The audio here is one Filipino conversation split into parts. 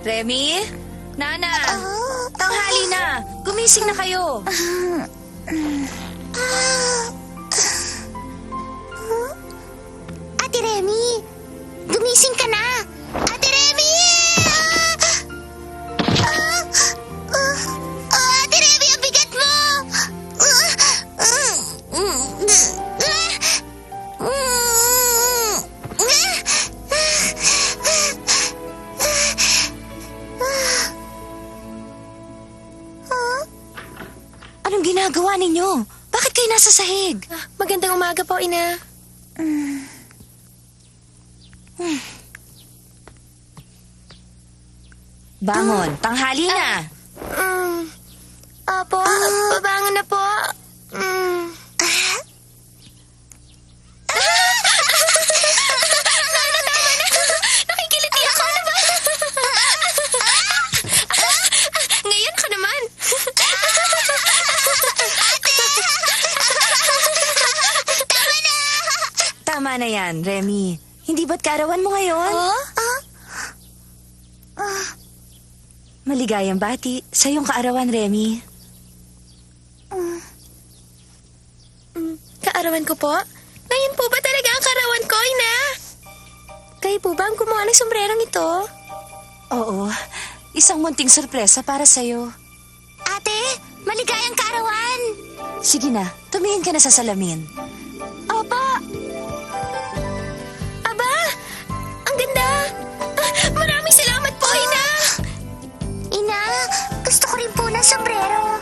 Remy? Nana! Tanghali na! Gumising na kayo! Ate Remy! Gumising ka na! Ate Remy! Ate Remy, ang bigat mo! Anong ginagawa ninyo? Bakit kayo nasa sahig? Magandang umaga po, Ina. Bangon, tanghali na! Apo, babangon na po. Nakikiliti ako na ba? Ngayon ka naman. Tama na yan, Remy. Hindi ba't kaarawan mo ngayon? Maligayang bati sa iyong kaarawan, Remy. Kaarawan ko po? Ngayon po ba talaga ang kaarawan ko, Ina? Kayo po ba ang gumawa ng sombrerong ito? Oo, isang munting sorpresa para sa'yo. Ate, maligayang kaarawan! Sige na, tumingin ka na sa salamin. Opo! Aba! Ang ganda! Maraming salamat po, Ina! Ina, gusto ko rin po ng sombrero.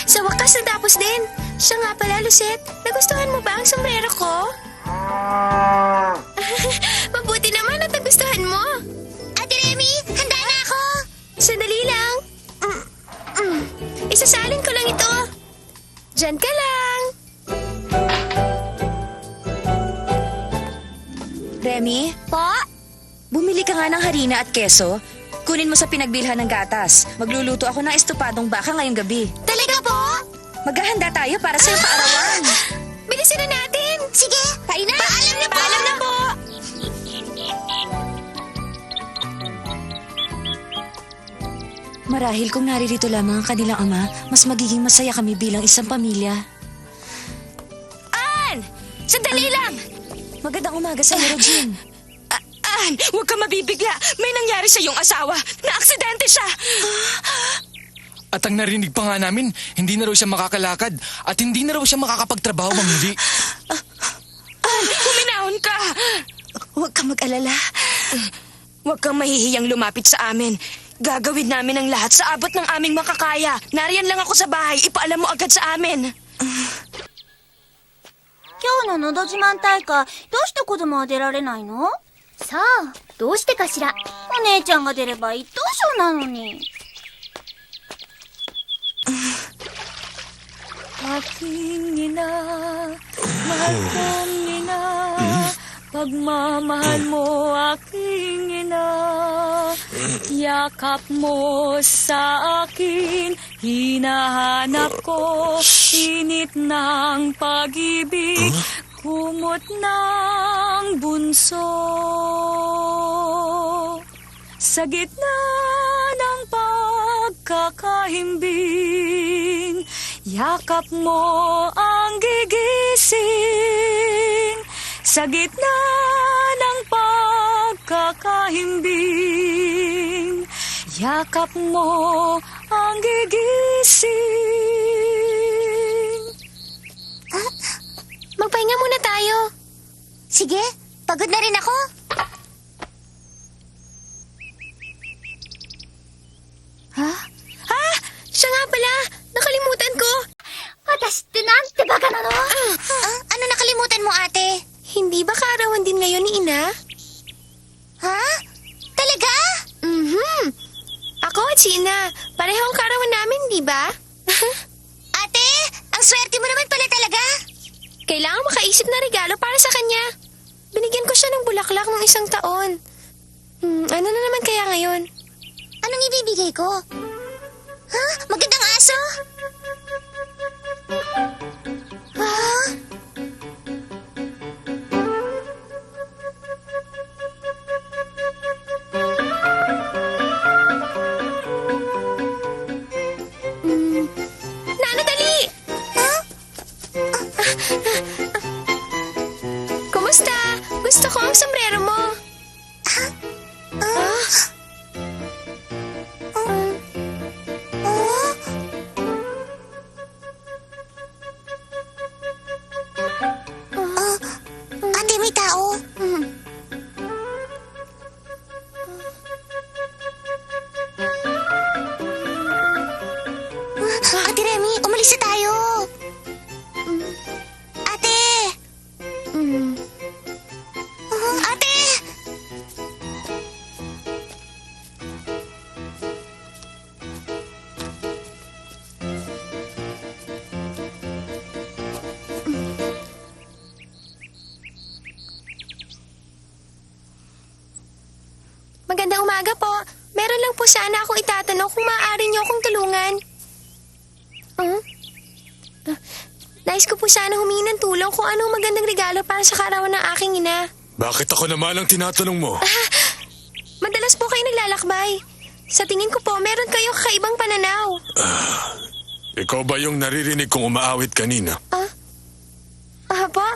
Sa wakas natapos din. Siya nga pala, Lucette. Nagustuhan mo ba ang sombrero ko? Mabuti naman at nagustuhan mo. Ate Remy, handa na ako! Sandali lang. Isasalin ko lang ito. Diyan ka lang. Remy, Po? bumili ka nga ng harina at keso. Kunin mo sa pinagbilhan ng gatas. Magluluto ako ng estopadong baka ngayong gabi. Talaga po? Maghahanda tayo para sa iyong kaarawan. Bilisan na natin. Sige, Kain na. paalam na po! Paalam na po. Marahil kung naririto lamang ang kanilang ama, mas magiging masaya kami bilang isang pamilya. Ann! Sandali lang. Magandang umaga sa iyo, Regine. Ann, huwag ka mabibigla. May nangyari sa iyong asawa. Na-aksidente siya. At ang narinig pa nga namin, hindi na raw siya makakalakad at hindi na raw siya makakapagtrabaho mamuli. Huminahon ka. Huwag ka mag-alala. Huwag kang mahihiyang lumapit sa amin. Gagawin namin ang lahat sa abot ng aming makakaya. Nariyan lang ako sa bahay. Ipaalam mo agad sa amin. 今日ののど自慢大会、どうして子供は出られないの？さあ、どうしてかしら。お姉ちゃんが出れば一等賞なのに。Aking ina, mahal kong ina, pagmamahal mo aking ina, yakap mo sa akin, hinahanap ko, init ng pag-ibig, kumot ng bunso. Sa gitna ng pagkakahimbing, yakap mo ang gigising. Sa gitna ng pagkakahimbing, yakap mo ang gigising. Magpahinga muna tayo. Sige, pagod na rin ako. Siya nga pala. Nakalimutan ko. 私ってなんてバカなの？ano nakalimutan mo, ate? Hindi ba kaarawan din ngayon ni Ina? Ha? Talaga? Ako at si Ina. Pareho ang kaarawan namin, di ba? Ate, ang swerte mo naman pala talaga. Kailangan makaisip na regalo para sa kanya. Binigyan ko siya ng bulaklak ng 1 taon. Ano na naman kaya ngayon? Anong ibibigay ko? Ha? Magandang aso? Nana, dali! Kumusta? Gusto ko ang sombrero mo. Ate, may tao. Ate Remy, umalis na tayo. Ate! Ate! Magandang umaga po. Meron lang po sana akong itatanong kung maaari niyo akong tulungan. Nais ko po sana humingi ng tulong kung anong magandang regalo para sa kaarawan ng aking ina. Bakit ako naman ang tinatanong mo? Madalas po kayo naglalakbay. Sa tingin ko po, meron kayong kakaibang pananaw. Ikaw ba yung naririnig kong umaawit kanina? Po?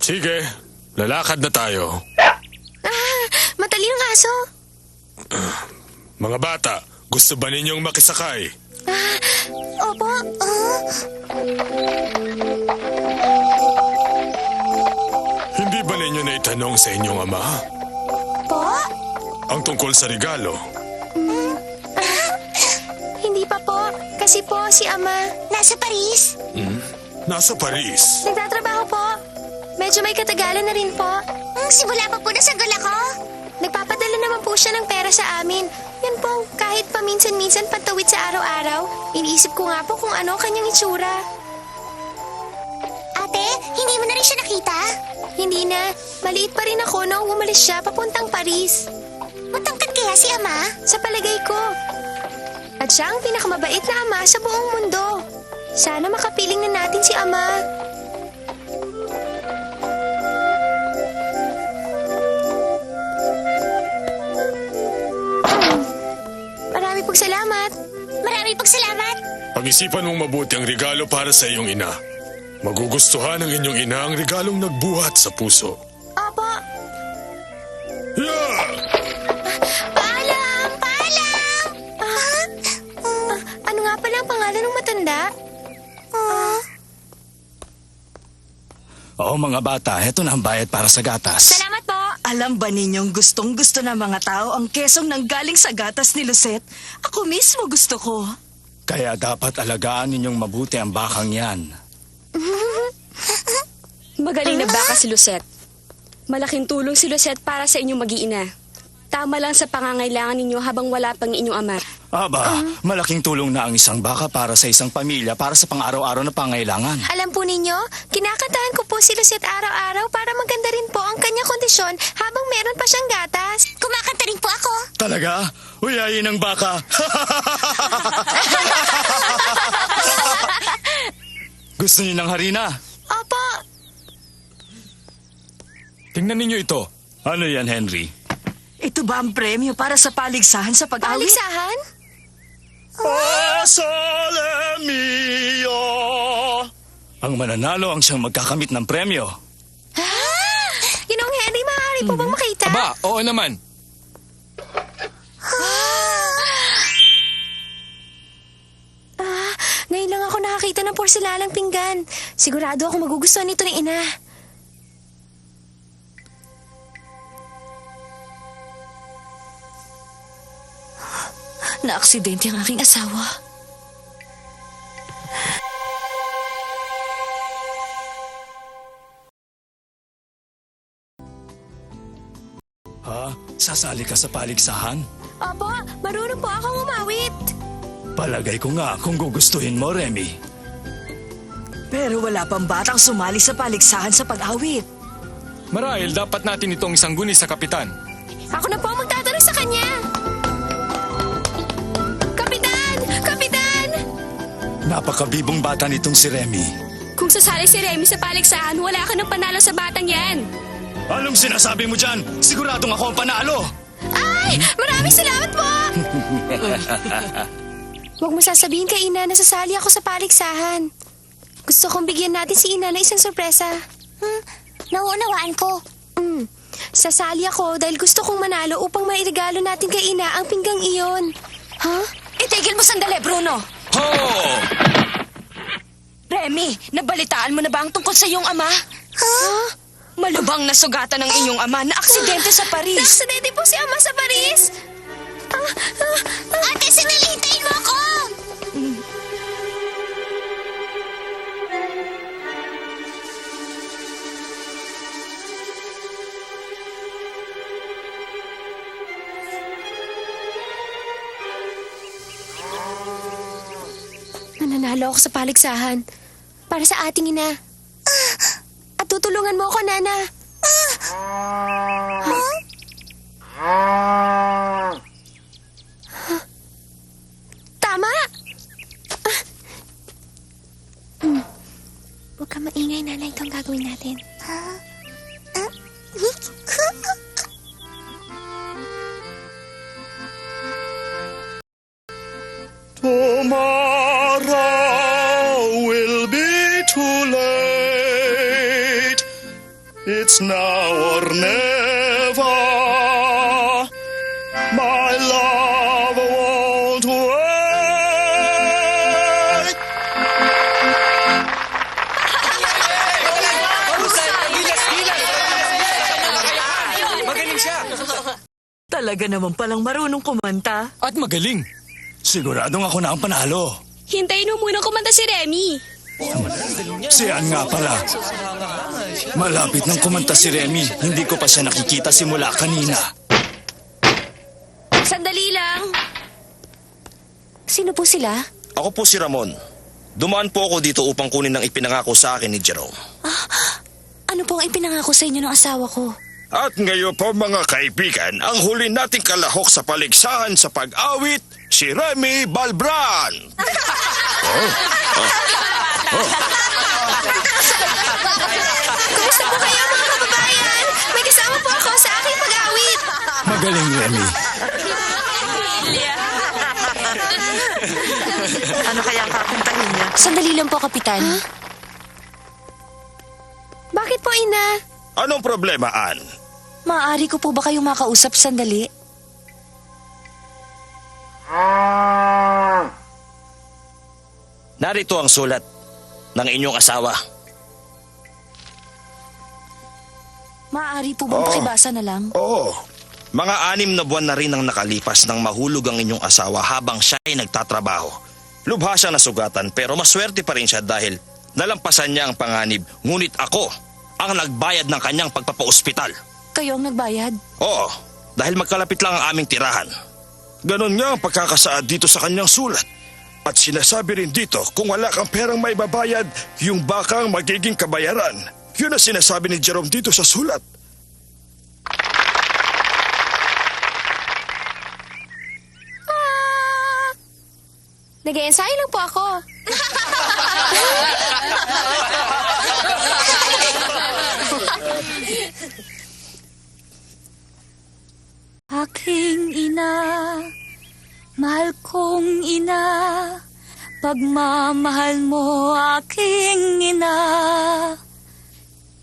Sige, lalakad na tayo. Matalinong aso. Mga bata, gusto ba ninyong makisakay? Opo. Hindi ba ninyo naitanong sa inyong ama? Po? Ang tungkol sa regalo? Hindi pa po. Kasi po, si Ama. Nasa Paris? Nasa Paris. Nagtatrabaho po. Medyo may katagalan na rin po. Simula pa po nasagal ako. Nagpapadala naman po siya ng pera sa amin. Yan po, kahit paminsan-minsan pantawid sa araw-araw. Iniisip ko nga po kung ano ang kanyang itsura. Ate, hindi mo na rin siya nakita? Hindi na. Maliit pa rin ako nung umalis siya papuntang Paris. Matangkad kaya si Ama? Sa palagay ko. At siya ang pinakamabait na ama sa buong mundo. Sana makapiling na natin si Ama. Marami pong salamat. Marami pong salamat. Pag-isipan mong mabuti ang regalo para sa iyong ina. Magugustuhan ng inyong ina ang regalong nagbuhat sa puso. Opo. Yeah! Paalam! Paalam! Ano nga pala ang pangalan ng matanda? Oo mga bata, heto na ang bayad para sa gatas. Salamat po. Alam ba ninyong gustong-gusto ng mga tao ang kesong nanggaling sa gatas ni Lucette? Ako mismo gusto ko. Kaya dapat alagaan ninyong mabuti ang bakang yan. Magaling na baka si Lucette. Malaking tulong si Lucette para sa inyong mag-iina. Tama lang sa pangangailangan ninyo habang wala pang inyong ama. Aba, malaking tulong na ang isang baka para sa isang pamilya para sa pang-araw-araw na pangailangan. Alam po ninyo, kinakantahan ko po si Lucette araw-araw para maganda rin po ang kanyang kondisyon habang meron pa siyang gatas. Kumakanta rin po ako. Talaga? Uyayin ang baka. Gusto niyo ng harina? Opo. Tingnan ninyo ito. Ano yan, Henry? Ito ba ang premyo para sa paligsahan sa pag-awit? Paligsahan? Sole mio! Ang mananalo ang siyang magkakamit ng premyo. Ginoong Henry, maaari po bang makita? Aba, oo naman. Ngayon lang ako nakakita ng porselanang pinggan. Sigurado ako magugustuhan nito ng ina. Na-aksidente ang aking asawa. Ha? Sasali ka sa paligsahan? Opo, marunong po akong umawit. Palagay ko nga kung gugustuhin mo, Remy. Pero wala pang batang sumali sa paligsahan sa pag-awit. Marahil dapat natin itong isangguni sa kapitan. Ako na po ang magtatanong sa kanya. Kapitan! Kapitan! Napakabibong bata nitong si Remy. Kung sasali si Remy sa paligsahan, wala ka ng panalo sa batang yan. Anong sinasabi mo dyan? Siguradong ako ang panalo. Ay! Maraming salamat po! Huwag mo sasabihin kay Ina na sasali ako sa paligsahan. Gusto kong bigyan natin si Ina ng isang sorpresa. Nauunawaan ko. Sasali ako dahil gusto kong manalo upang mairegalo natin kay Ina ang pinggang iyon. Ha? Itigil mo sandali, Bruno. Ho! Remy, nabalitaan mo na ba ang tungkol sa iyong ama? Malubhang nasugatan ng inyong ama na aksidente sa Paris. Aksidente po si Ama sa Paris! Ate, sandali, hintayin mo ako! Nananalo ako sa paligsahan para sa ating ina. At tutulungan mo ako, Nana. Tama! Huwag ka maingay, Nana. Ito ang gagawin natin. Tomorrow will be too late. It's now or never. My love won't wait. Magaling siya. Talaga naman palang marunong kumanta. At magaling. Siguradong ako na ang panalo. Hintayin mo muna kumanta si Remy. Si Ann nga pala. Malapit nang kumanta si Remy. Hindi ko pa siya nakikita simula kanina. Sandali lang. Sino po sila? Ako po si Ramon. Dumaan po ako dito upang kunin ang ipinangako sa akin ni Jerome. Ano po ang ipinangako sa inyo ng asawa ko? At ngayon po mga kaibigan, ang huli nating kalahok sa paligsahan sa pag-awit, si Remy Balbran. Kumusta po kayo, mga kababayan? May kasama po ako sa aking pag-awit. Magaling, Remy. Ano kaya ang kakantahin niya? Sandali lang po, Kapitan. Bakit po, Ina? Anong problema, Ann? Maaari ko po ba kayong makausap sandali? Narito ang sulat ng inyong asawa. Maaari po bang pakibasa na lang? Oo. Mga 6 na buwan na rin ang nakalipas nang mahulog ang inyong asawa habang siya ay nagtatrabaho. Lubha siya nasugatan pero maswerte pa rin siya dahil nalampasan niya ang panganib. Ngunit ako ang nagbayad ng kanyang pagpapaospital. Kayo ang nagbayad? Oo, dahil magkalapit lang ang aming tirahan. Ganon nga ang pagkakasaad dito sa kanyang sulat. At sinasabi rin dito, kung wala kang perang may babayad, yung bakang magiging kabayaran. Yun ang sinasabi ni Jerome dito sa sulat. Nag-e-ensayo lang po ako. Aking ina, mahal kong ina, pagmamahal mo aking ina.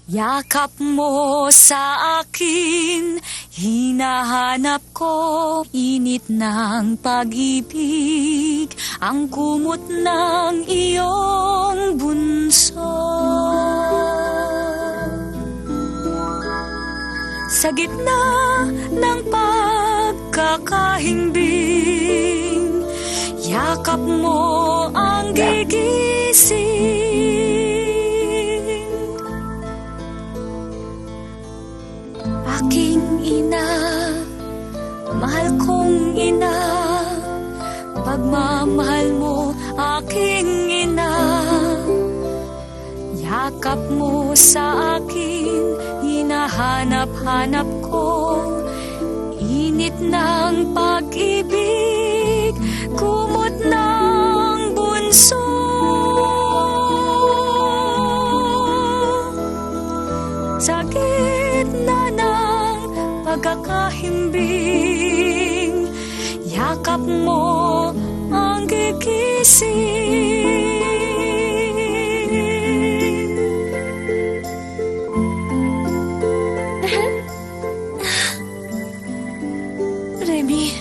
Yakap mo sa akin, hinahanap ko, init ng pag-ibig, ang kumot ng iyong bunso. Sa gitna ng pagkakahimbing, yakap mo ang gigising. Aking ina, mahal kong ina, pagmamahal mo aking ina. Yakap mo sa akin, hinahanap-hanap ko, ng pag-ibig, kumot ng bunso. Sa gitna ng pagkakahimbing, yakap mo ang gigising. Remy.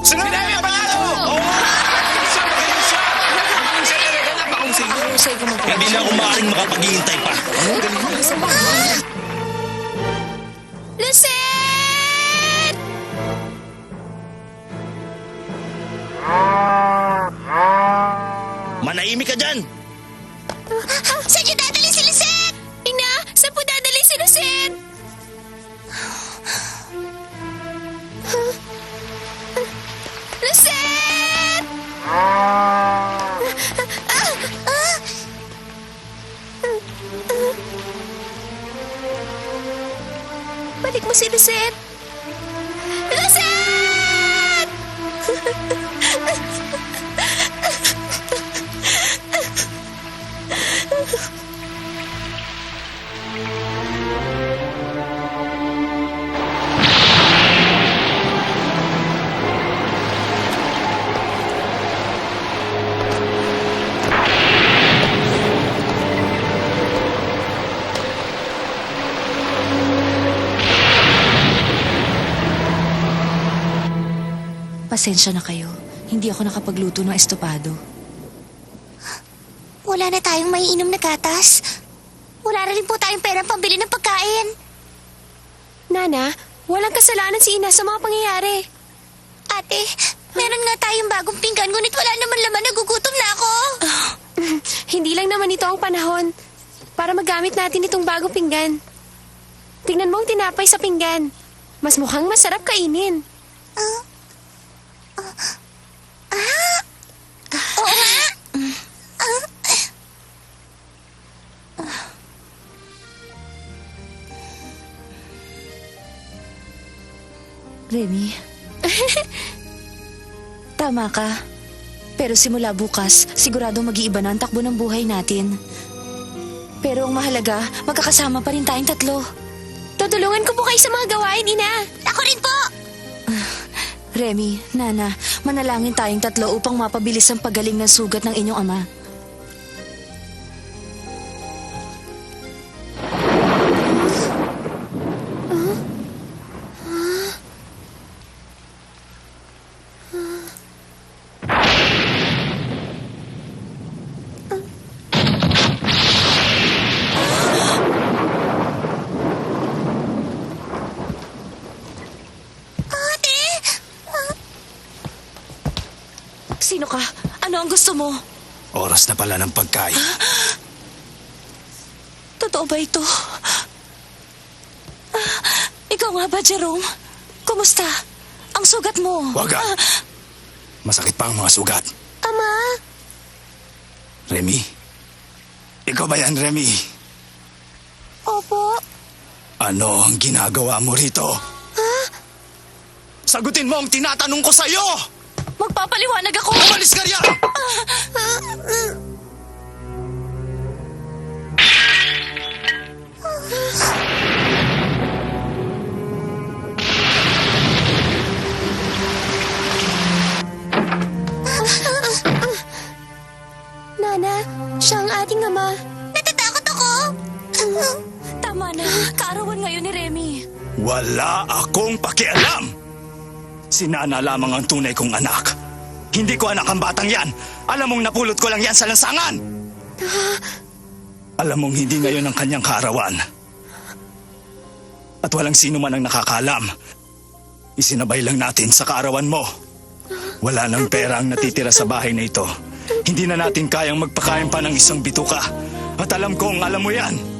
Sinabi ang panalo! Hindi na ako maaaring makapaghihintay pa. Lucette! Manahimik ka dyan! Saan niyo dadalhin si Lucette? Ina, saan po dadalhin si Lucette? Lucette! Balik mo si Lucette! Lucette! Pasensya na kayo. Hindi ako nakapagluto ng estopado. Wala na tayong maiinom na gatas. Wala na rin po tayong perang pambili ng pagkain. Nana, walang kasalanan si Ina sa mga pangyayari. Ate, meron nga tayong bagong pinggan, ngunit wala naman laman, nagugutom na ako. Hindi lang naman ito ang panahon para magamit natin itong bagong pinggan. Tingnan mo ang tinapay sa pinggan. Mas mukhang masarap kainin. Oo nga. Remy. Tama ka. Pero simula bukas, siguradong mag-iiba na ang takbo ng buhay natin. Pero ang mahalaga, magkakasama pa rin tayong tatlo. Tutulungan ko po kayo sa mga gawain, Ina. Ako rin po. Remy, Nana, manalangin tayong tatlo upang mapabilis ang pagaling ng sugat ng inyong ama. Sino ka? Ano ang gusto mo? Oras na pala ng pagkain. Totoo ba ito? Ikaw nga ba, Jerome? Kumusta? Ang sugat mo. Wag ah. Masakit pa ang mga sugat. Ama. Remy? Ikaw ba yan, Remy? Opo. Ano ang ginagawa mo rito? Sagutin mo ang tinatanong ko sa'yo! Magpapaliwanag ako! Umalis ka riyan! Nana, siya ang ating ama. Natatakot ako. Tama na. Kaarawan ngayon ni Remy. Wala akong pakialam! Si Nana lamang ang tunay kong anak. Hindi ko anak ang batang yan. Alam mong napulot ko lang yan sa lansangan. Alam mong hindi ngayon ang kanyang kaarawan. At walang sino man ang nakakalam. Isinabay lang natin sa kaarawan mo. Wala nang pera ang natitira sa bahay na ito. Hindi na natin kayang magpakain pa ng isang bituka. At alam kong alam mo yan.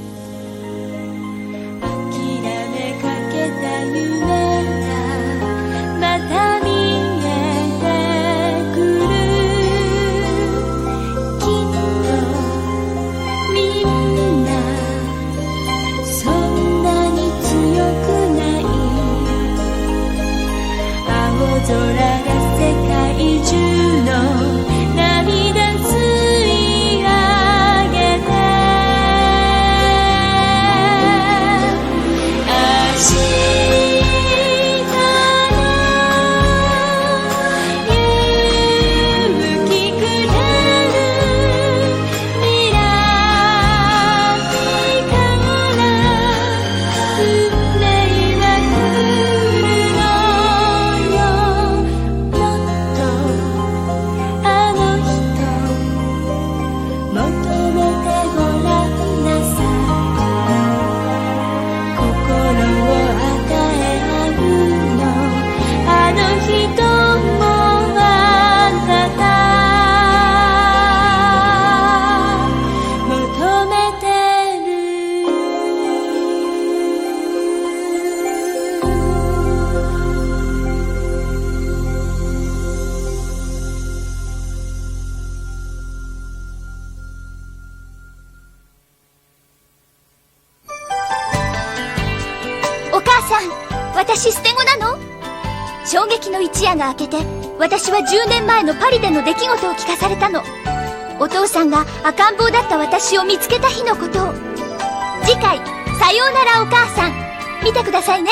母さん、私捨て子なの？衝撃の一夜が明けて、私は10年前のパリでの出来事を聞かされたの。お父さんが赤ん坊だった私を見つけた日のことを。次回、さようならお母さん。見てくださいね。